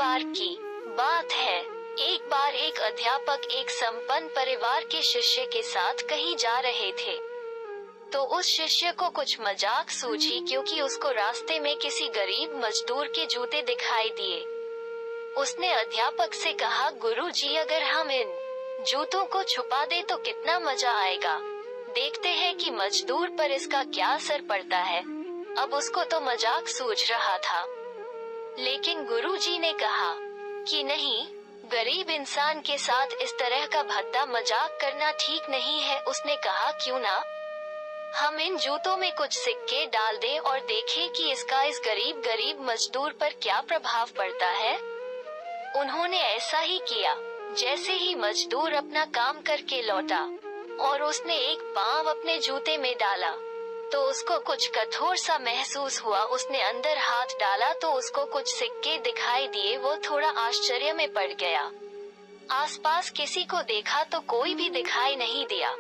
बार की बात है। एक बार एक अध्यापक एक संपन्न परिवार के शिष्य के साथ कहीं जा रहे थे। तो उस शिष्य को कुछ मजाक सूझी क्योंकि उसको रास्ते में किसी गरीब मजदूर के जूते दिखाई दिए। उसने अध्यापक से कहा, गुरुजी, अगर हम इन जूतों को छुपा दे तो कितना मजा आएगा। देखते हैं कि मजदूर पर इसका क्या असर पड़ता है। अब उसको तो मजाक सूझ रहा था, लेकिन गुरुजी ने कहा कि नहीं, गरीब इंसान के साथ इस तरह का भद्दा मजाक करना ठीक नहीं है। उसने कहा, क्यों ना हम इन जूतों में कुछ सिक्के डाल दें और देखें कि इसका इस गरीब मजदूर पर क्या प्रभाव पड़ता है। उन्होंने ऐसा ही किया। जैसे ही मजदूर अपना काम करके लौटा और उसने एक पांव अपने जूते में डाला तो उसको कुछ कठोर सा महसूस हुआ। उसने अंदर हाथ डाला तो उसको कुछ सिक्के दिखाई दिए। वो थोड़ा आश्चर्य में पड़ गया। आसपास किसी को देखा तो कोई भी दिखाई नहीं दिया।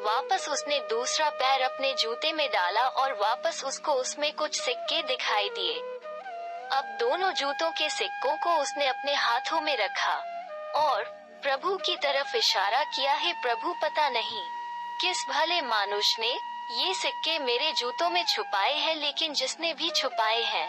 वापस उसने दूसरा पैर अपने जूते में डाला और वापस उसको उसमें कुछ सिक्के दिखाई दिए। अब दोनों जूतों के सिक्कों को उसने अपने हाथों में रखा और प्रभु की तरफ इशारा किया, है प्रभु, पता नहीं किस भले मानुष ने ये सिक्के मेरे जूतों में छुपाए हैं, लेकिन जिसने भी छुपाए हैं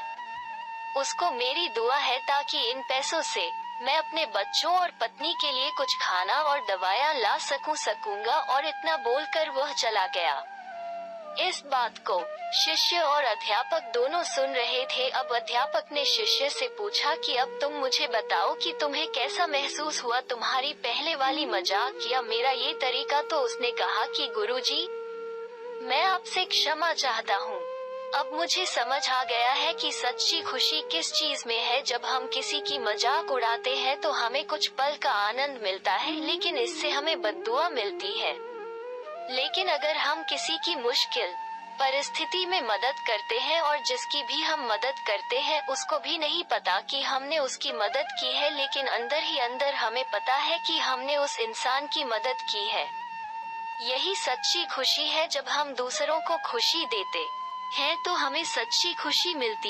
उसको मेरी दुआ है ताकि इन पैसों से मैं अपने बच्चों और पत्नी के लिए कुछ खाना और दवाइयाँ ला सकूंगा। और इतना बोलकर वह चला गया। इस बात को शिष्य और अध्यापक दोनों सुन रहे थे। अब अध्यापक ने शिष्य से पूछा कि अब तुम मुझे बताओ कि तुम्हें कैसा महसूस हुआ, तुम्हारी पहले वाली मजाक या मेरा ये तरीका। तो उसने कहा कि गुरुजी, मैं आपसे क्षमा चाहता हूँ। अब मुझे समझ आ गया है कि सच्ची खुशी किस चीज में है। जब हम किसी की मजाक उड़ाते हैं तो हमें कुछ पल का आनंद मिलता है, लेकिन इससे हमें बद्दुआ मिलती है। लेकिन अगर हम किसी की मुश्किल परिस्थिति में मदद करते हैं और जिसकी भी हम मदद करते हैं उसको भी नहीं पता कि हमने उसकी मदद की है, लेकिन अंदर ही अंदर हमें पता है कि हमने उस इंसान की मदद की है। यही सच्ची खुशी है। जब हम दूसरों को खुशी देते हैं तो हमें सच्ची खुशी मिलती